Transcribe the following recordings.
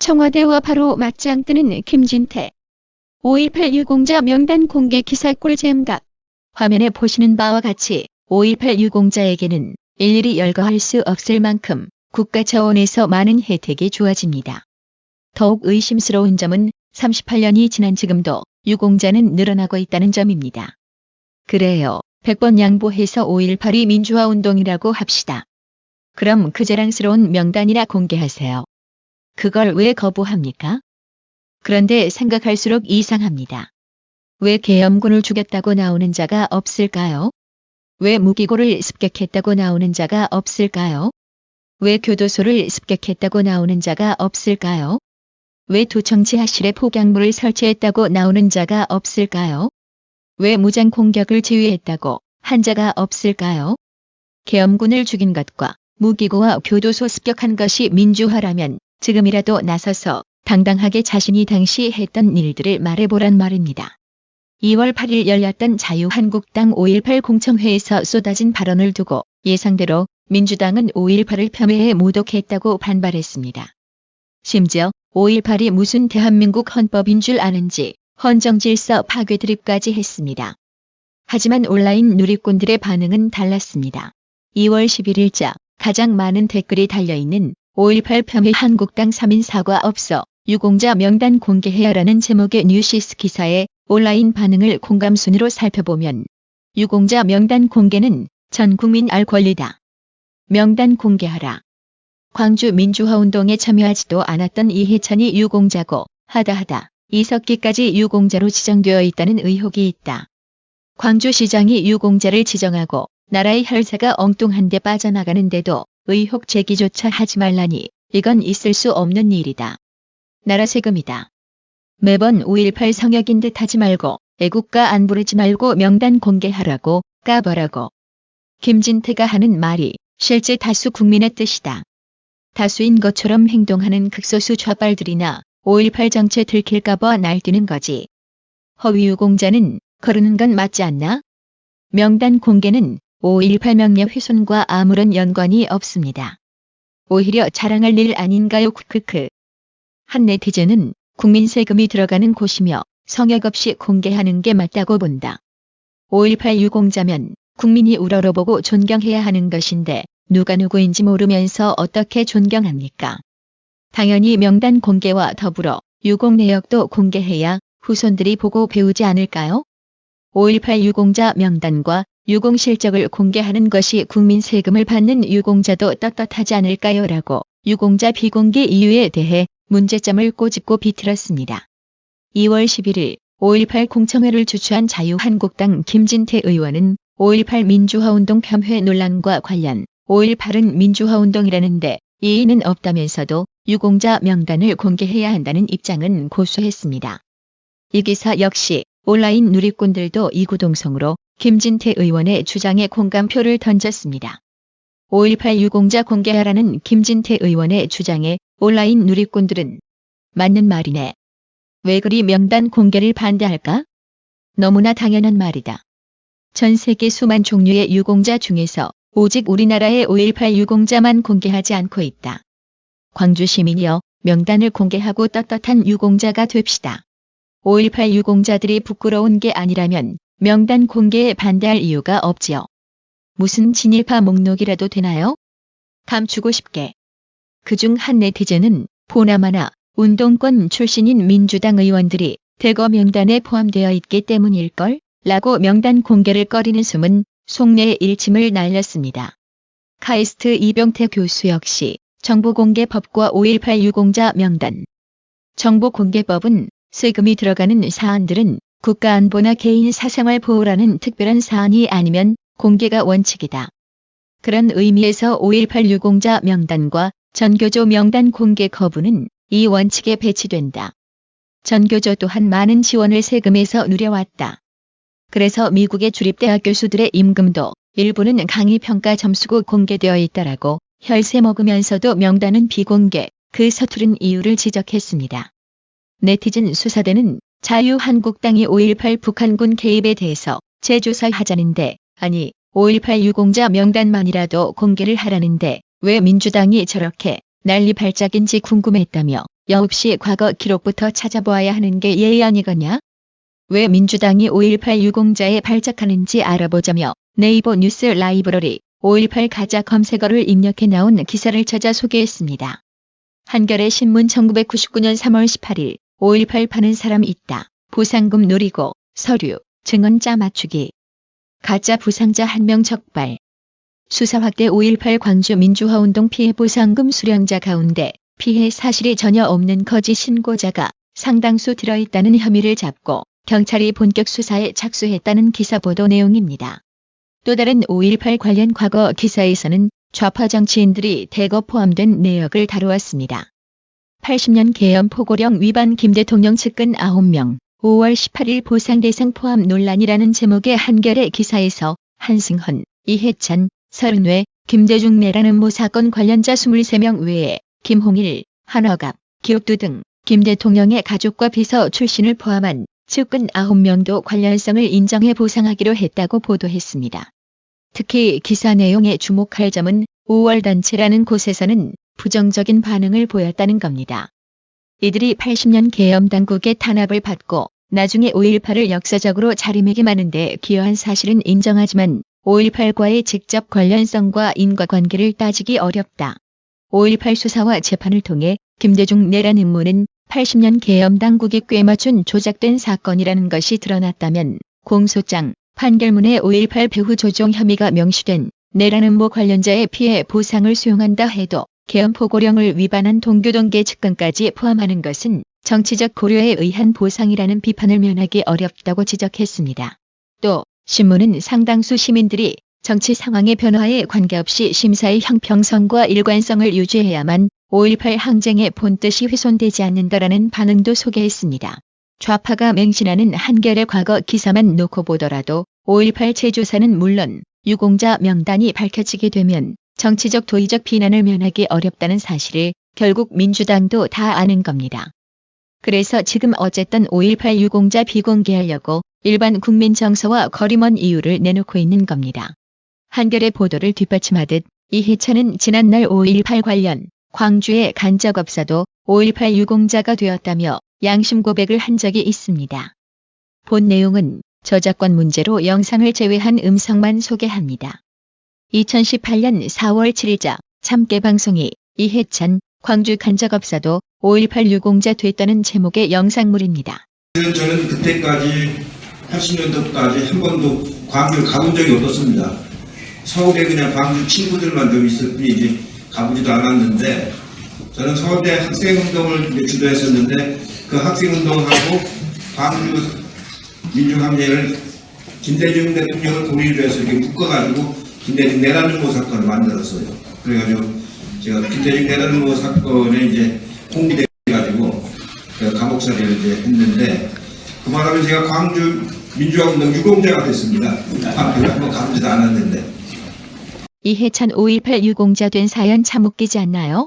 청와대와 바로 맞짱 뜨는 김진태. 5.18 유공자 명단 공개 기사 꿀잼각. 화면에 보시는 바와 같이 5.18 유공자에게는 일일이 열거할 수 없을 만큼 국가 차원에서 많은 혜택이 주어집니다. 더욱 의심스러운 점은 38년이 지난 지금도 유공자는 늘어나고 있다는 점입니다. 그래요. 100번 양보해서 5.18이 민주화운동이라고 합시다. 그럼 그 자랑스러운 명단이나 공개하세요. 그걸 왜 거부합니까? 그런데 생각할수록 이상합니다. 왜 계엄군을 죽였다고 나오는 자가 없을까요? 왜 무기고를 습격했다고 나오는 자가 없을까요? 왜 교도소를 습격했다고 나오는 자가 없을까요? 왜 도청 지하실에 폭약물을 설치했다고 나오는 자가 없을까요? 왜 무장 공격을 지휘했다고 한 자가 없을까요? 계엄군을 죽인 것과 무기고와 교도소 습격한 것이 민주화라면 지금이라도 나서서 당당하게 자신이 당시 했던 일들을 말해보란 말입니다. 2월 8일 열렸던 자유한국당 5.18 공청회에서 쏟아진 발언을 두고 예상대로 민주당은 5.18을 폄훼해 모독했다고 반발했습니다. 심지어 5.18이 무슨 대한민국 헌법인 줄 아는지 헌정질서 파괴 드립까지 했습니다. 하지만 온라인 누리꾼들의 반응은 달랐습니다. 2월 11일자 가장 많은 댓글이 달려있는 5.18 폄훼 한국당 3인 사과 없어 유공자 명단 공개해야라는 제목의 뉴시스 기사의 온라인 반응을 공감 순으로 살펴보면 유공자 명단 공개는 전 국민 알 권리다. 명단 공개하라. 광주 민주화운동에 참여하지도 않았던 이해찬이 유공자고 하다하다 이석기까지 유공자로 지정되어 있다는 의혹이 있다. 광주시장이 유공자를 지정하고 나라의 혈세가 엉뚱한 데 빠져나가는데도 의혹 제기조차 하지 말라니 이건 있을 수 없는 일이다. 나라 세금이다. 매번 5.18 성역인 듯 하지 말고 애국가 안 부르지 말고 명단 공개하라고 까버라고. 김진태가 하는 말이 실제 다수 국민의 뜻이다. 다수인 것처럼 행동하는 극소수 좌빨들이나 5.18 정체 들킬까봐 날뛰는 거지. 허위 유공자는 거르는 건 맞지 않나? 명단 공개는 5.18 명예 훼손과 아무런 연관이 없습니다. 오히려 자랑할 일 아닌가요? 크크크. 한 네티즌은 국민 세금이 들어가는 곳이며 성역 없이 공개하는 게 맞다고 본다. 5.18 유공자면 국민이 우러러보고 존경해야 하는 것인데 누가 누구인지 모르면서 어떻게 존경합니까? 당연히 명단 공개와 더불어 유공 내역도 공개해야 후손들이 보고 배우지 않을까요? 5.18 유공자 명단과 유공 실적을 공개하는 것이 국민 세금을 받는 유공자도 떳떳하지 않을까요? 라고 유공자 비공개 이유에 대해 문제점을 꼬집고 비틀었습니다. 2월 11일 5.18 공청회를 주최한 자유한국당 김진태 의원은 5.18 민주화운동 폄훼 논란과 관련 5.18은 민주화운동이라는데 이의는 없다면서도 유공자 명단을 공개해야 한다는 입장은 고수했습니다. 이 기사 역시 온라인 누리꾼들도 이구동성으로 김진태 의원의 주장에 공감표를 던졌습니다. 5.18 유공자 공개하라는 김진태 의원의 주장에 온라인 누리꾼들은 맞는 말이네. 왜 그리 명단 공개를 반대할까? 너무나 당연한 말이다. 전 세계 수만 종류의 유공자 중에서 오직 우리나라의 5.18 유공자만 공개하지 않고 있다. 광주 시민이여 명단을 공개하고 떳떳한 유공자가 됩시다. 5.18 유공자들이 부끄러운 게 아니라면 명단 공개에 반대할 이유가 없지요. 무슨 진일파 목록이라도 되나요? 감추고 싶게. 그중 한 네티즌은 보나마나 운동권 출신인 민주당 의원들이 대거 명단에 포함되어 있기 때문일걸? 라고 명단 공개를 꺼리는 숨은 속내에 일침을 날렸습니다. 카이스트 이병태 교수 역시 정보공개법과 5.18 유공자 명단. 정보공개법은 세금이 들어가는 사안들은 국가안보나 개인 사생활 보호라는 특별한 사안이 아니면 공개가 원칙이다. 그런 의미에서 5.18 유공자 명단과 전교조 명단 공개 거부는 이 원칙에 배치된다. 전교조 또한 많은 지원을 세금에서 누려왔다. 그래서 미국의 주립대학 교수들의 임금도 일부는 강의 평가 점수고 공개되어 있다라고 혈세 먹으면서도 명단은 비공개, 그 서투른 이유를 지적했습니다. 네티즌 수사대는 자유한국당이 5.18 북한군 개입에 대해서 재조사하자는데 아니 5.18 유공자 명단만이라도 공개를 하라는데 왜 민주당이 저렇게 난리 발작인지 궁금했다며 여없이 과거 기록부터 찾아보아야 하는 게 예의 아니거냐? 왜 민주당이 5.18 유공자에 발작하는지 알아보자며 네이버 뉴스 라이브러리 5.18 가짜 검색어를 입력해 나온 기사를 찾아 소개했습니다. 한겨레 신문 1999년 3월 18일 5.18 파는 사람 있다. 보상금 노리고 서류, 증언 짜 맞추기. 가짜 부상자 1명 적발. 수사 확대 5.18 광주 민주화운동 피해 보상금 수령자 가운데 피해 사실이 전혀 없는 거짓 신고자가 상당수 들어있다는 혐의를 잡고 경찰이 본격 수사에 착수했다는 기사 보도 내용입니다. 또 다른 5.18 관련 과거 기사에서는 좌파 정치인들이 대거 포함된 내역을 다루었습니다. 80년 계엄 포고령 위반 김 대통령 측근 9명, 5월 18일 보상 대상 포함 논란이라는 제목의 한겨레 기사에서 한승헌, 이해찬, 서른회, 김대중 내라는 모 사건 관련자 23명 외에 김홍일, 한허갑, 기옥두 등 김 대통령의 가족과 비서 출신을 포함한 측근 9명도 관련성을 인정해 보상하기로 했다고 보도했습니다. 특히 기사 내용에 주목할 점은 5월 단체라는 곳에서는 부정적인 반응을 보였다는 겁니다. 이들이 80년 계엄 당국의 탄압을 받고 나중에 5.18을 역사적으로 자리매김하는데 기여한 사실은 인정하지만 5.18과의 직접 관련성과 인과관계를 따지기 어렵다. 5.18 수사와 재판을 통해 김대중 내란 음모는 80년 계엄 당국이 꿰맞춘 조작된 사건이라는 것이 드러났다면 공소장, 판결문에 5.18 배후 조종 혐의가 명시된 내란 음모 관련자의 피해 보상을 수용한다 해도 계엄 포고령을 위반한 동교동계 측근까지 포함하는 것은 정치적 고려에 의한 보상이라는 비판을 면하기 어렵다고 지적했습니다. 또 신문은 상당수 시민들이 정치 상황의 변화에 관계없이 심사의 형평성과 일관성을 유지해야만 5.18 항쟁의 본뜻이 훼손되지 않는다라는 반응도 소개했습니다. 좌파가 맹신하는 한겨레 과거 기사만 놓고 보더라도 5.18 재조사는 물론 유공자 명단이 밝혀지게 되면 정치적 도의적 비난을 면하기 어렵다는 사실을 결국 민주당도 다 아는 겁니다. 그래서 지금 어쨌든 5.18 유공자 비공개하려고 일반 국민 정서와 거리먼 이유를 내놓고 있는 겁니다. 한겨레 보도를 뒷받침하듯 이해찬은 지난날 5.18 관련 광주의 간작업사도 5.18 유공자가 되었다며 양심 고백을 한 적이 있습니다. 본 내용은 저작권 문제로 영상을 제외한 음성만 소개합니다. 2018년 4월 7일자 참깨 방송이 이해찬 광주 간작업사도 5.18 유공자 됐다는 제목의 영상물입니다. 저는 그때까지 80년도까지 한 번도 광주를 가본 적이 없었습니다. 서울에 그냥 광주 친구들만 좀 있을 뿐이지 가보지도 않았는데 저는 서울대 학생운동을 주도했었는데 그 학생운동하고 광주 민주항쟁을 김대중 대통령을 고리로 해서 이렇게 묶어가지고 김대중 내란 음모 사건을 만들었어요. 그래가지고 제가 김대중 내란 음모 사건에 이제 공비돼가지고 감옥살이를 이제 했는데 그만하면 제가 광주 민주화운동 유공자가 됐습니다. 광주를 한번 가보지도 않았는데. 이해찬 5.18 유공자 된 사연 참 웃기지 않나요?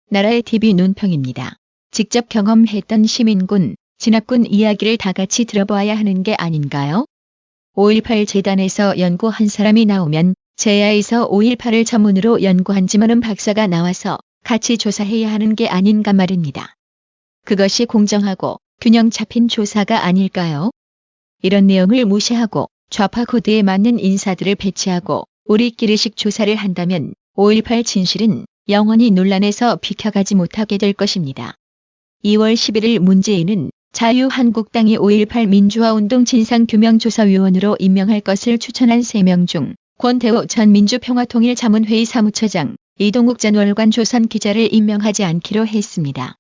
나라의 TV 논평입니다. 직접 경험했던 시민군, 진압군 이야기를 다 같이 들어봐야 하는 게 아닌가요? 5.18 재단에서 연구한 사람이 나오면 제야에서 5.18을 전문으로 연구한 지 많은 박사가 나와서 같이 조사해야 하는 게 아닌가 말입니다. 그것이 공정하고 균형 잡힌 조사가 아닐까요? 이런 내용을 무시하고 좌파 코드에 맞는 인사들을 배치하고 우리끼리식 조사를 한다면 5.18 진실은 영원히 논란에서 비켜가지 못하게 될 것입니다. 2월 11일 문재인은 자유한국당이 5.18 민주화운동 진상규명조사위원으로 임명할 것을 추천한 3명 중 권태호 전 민주평화통일자문회의 사무처장, 이동욱 전 월간 조선 기자를 임명하지 않기로 했습니다.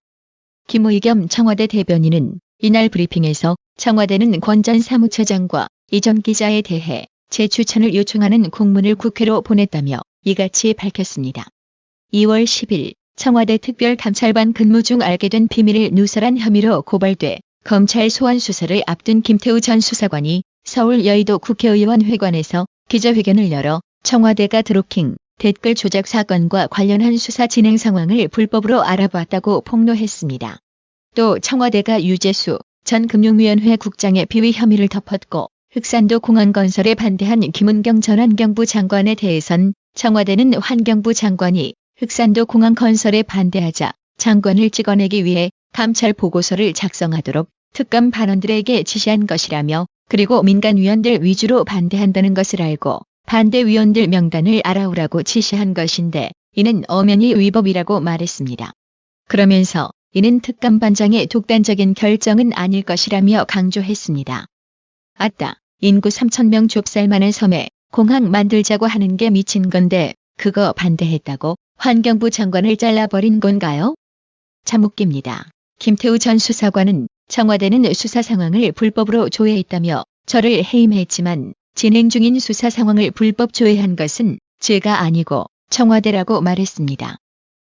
김의겸 청와대 대변인은 이날 브리핑에서 청와대는 권 전 사무처장과 이 전 기자에 대해 재추천을 요청하는 공문을 국회로 보냈다며 이같이 밝혔습니다. 2월 10일 청와대 특별감찰반 근무 중 알게 된 비밀을 누설한 혐의로 고발돼 검찰 소환 수사를 앞둔 김태우 전 수사관이 서울 여의도 국회의원 회관에서 기자회견을 열어 청와대가 드루킹, 댓글 조작 사건과 관련한 수사 진행 상황을 불법으로 알아봤다고 폭로했습니다. 또 청와대가 유재수 전 금융위원회 국장의 비위 혐의를 덮었고 흑산도 공항 건설에 반대한 김은경 전 환경부 장관에 대해선 청와대는 환경부 장관이 흑산도 공항 건설에 반대하자 장관을 찍어내기 위해 감찰 보고서를 작성하도록 특감 반원들에게 지시한 것이라며, 그리고 민간위원들 위주로 반대한다는 것을 알고 반대위원들 명단을 알아오라고 지시한 것인데 이는 엄연히 위법이라고 말했습니다. 그러면서 이는 특감반장의 독단적인 결정은 아닐 것이라며 강조했습니다. 아따, 인구 3,000명 좁쌀만한 섬에 공항 만들자고 하는 게 미친 건데 그거 반대했다고 환경부 장관을 잘라버린 건가요? 참 웃깁니다. 김태우 전 수사관은 청와대는 수사 상황을 불법으로 조회했다며 저를 해임했지만 진행 중인 수사 상황을 불법 조회한 것은 제가 아니고 청와대라고 말했습니다.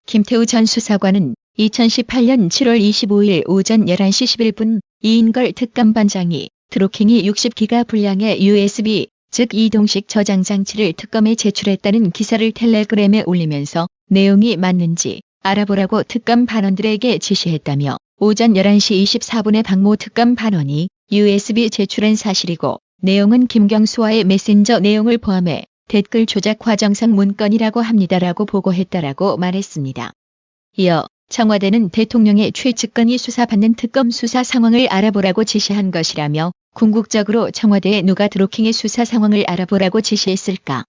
김태우 전 수사관은 2018년 7월 25일 오전 11시 11분 이인걸 특감반장이 드로킹이 60기가 분량의 USB, 즉 이동식 저장 장치를 특검에 제출했다는 기사를 텔레그램에 올리면서 내용이 맞는지 알아보라고 특감 반원들에게 지시했다며, 오전 11시 24분에 박모 특감 반원이 USB 제출한 사실이고 내용은 김경수와의 메신저 내용을 포함해 댓글 조작 과정상 문건이라고 합니다라고 보고했다라고 말했습니다. 이어 청와대는 대통령의 최측근이 수사받는 특검 수사 상황을 알아보라고 지시한 것이라며, 궁극적으로 청와대에 누가 드로킹의 수사 상황을 알아보라고 지시했을까?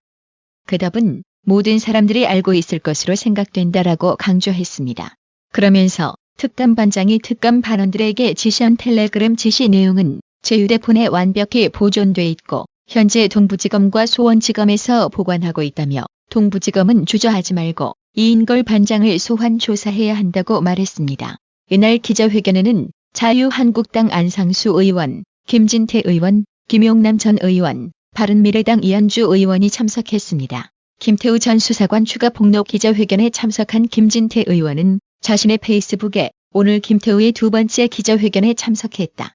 그 답은 모든 사람들이 알고 있을 것으로 생각된다라고 강조했습니다. 그러면서 특감반장이 특감 반원들에게 지시한 텔레그램 지시 내용은 제 휴대폰에 완벽히 보존돼 있고 현재 동부지검과 수원지검에서 보관하고 있다며, 동부지검은 주저하지 말고 이인걸 반장을 소환 조사해야 한다고 말했습니다. 이날 기자회견에는 자유한국당 안상수 의원, 김진태 의원, 김용남 전 의원, 바른미래당 이현주 의원이 참석했습니다. 김태우 전 수사관 추가 폭로 기자회견에 참석한 김진태 의원은 자신의 페이스북에 오늘 김태우의 두 번째 기자회견에 참석했다.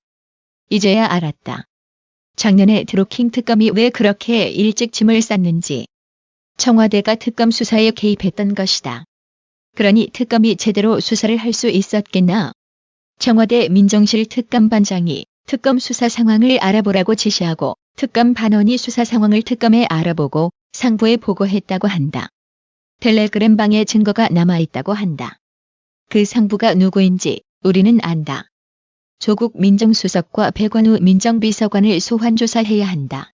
이제야 알았다. 작년에 드로킹 특검이 왜 그렇게 일찍 짐을 쌌는지. 청와대가 특검 수사에 개입했던 것이다. 그러니 특검이 제대로 수사를 할 수 있었겠나? 청와대 민정실 특감반장이 특검 수사 상황을 알아보라고 지시하고 특감 반원이 수사 상황을 특검에 알아보고 상부에 보고했다고 한다. 텔레그램 방에 증거가 남아있다고 한다. 그 상부가 누구인지 우리는 안다. 조국 민정수석과 백원우 민정비서관을 소환 조사해야 한다.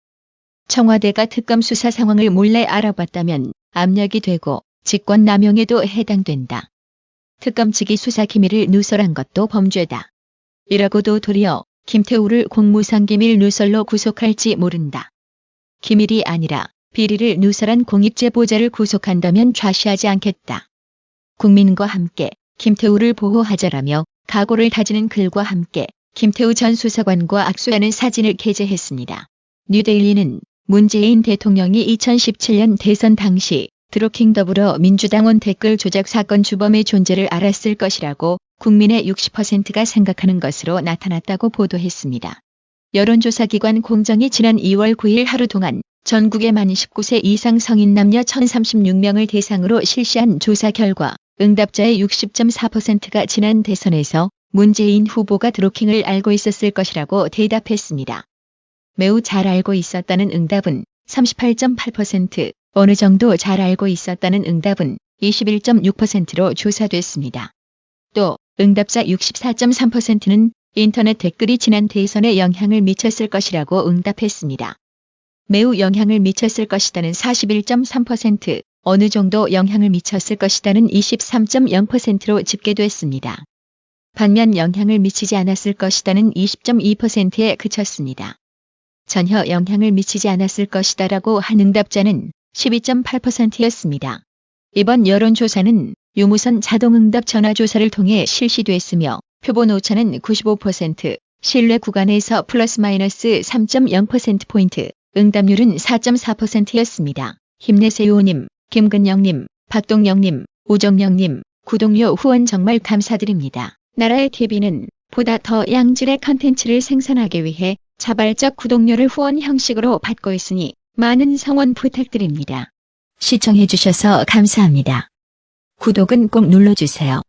청와대가 특검 수사 상황을 몰래 알아봤다면 압력이 되고 직권남용에도 해당된다. 특검 측이 수사 기밀을 누설한 것도 범죄다. 이라고도 도리어 김태우를 공무상기밀 누설로 구속할지 모른다. 기밀이 아니라 비리를 누설한 공익제보자를 구속한다면 좌시하지 않겠다. 국민과 함께 김태우를 보호하자라며 각오를 다지는 글과 함께 김태우 전 수사관과 악수하는 사진을 게재했습니다. 뉴데일리는 문재인 대통령이 2017년 대선 당시 드로킹 더불어민주당원 댓글 조작 사건 주범의 존재를 알았을 것이라고 국민의 60%가 생각하는 것으로 나타났다고 보도했습니다. 여론조사기관 공정이 지난 2월 9일 하루 동안 전국의 만 19세 이상 성인 남녀 1,036명을 대상으로 실시한 조사 결과 응답자의 60.4%가 지난 대선에서 문재인 후보가 드로킹을 알고 있었을 것이라고 대답했습니다. 매우 잘 알고 있었다는 응답은 38.8%, 어느 정도 잘 알고 있었다는 응답은 21.6%로 조사됐습니다. 또 응답자 64.3%는 인터넷 댓글이 지난 대선에 영향을 미쳤을 것이라고 응답했습니다. 매우 영향을 미쳤을 것이다는 41.3%, 어느 정도 영향을 미쳤을 것이다는 23.0%로 집계됐습니다. 반면 영향을 미치지 않았을 것이다는 20.2%에 그쳤습니다. 전혀 영향을 미치지 않았을 것이다라고 한 응답자는 12.8%였습니다. 이번 여론조사는 유무선 자동응답 전화조사를 통해 실시됐으며 표본 오차는 95%, 신뢰 구간에서 플러스 마이너스 3.0%포인트, 응답률은 4.4%였습니다. 힘내세요님, 김근영님, 박동영님, 우정영님, 구독료 후원 정말 감사드립니다. 나라의 TV는 보다 더 양질의 컨텐츠를 생산하기 위해 자발적 구독료를 후원 형식으로 받고 있으니 많은 성원 부탁드립니다. 시청해주셔서 감사합니다. 구독은 꼭 눌러주세요.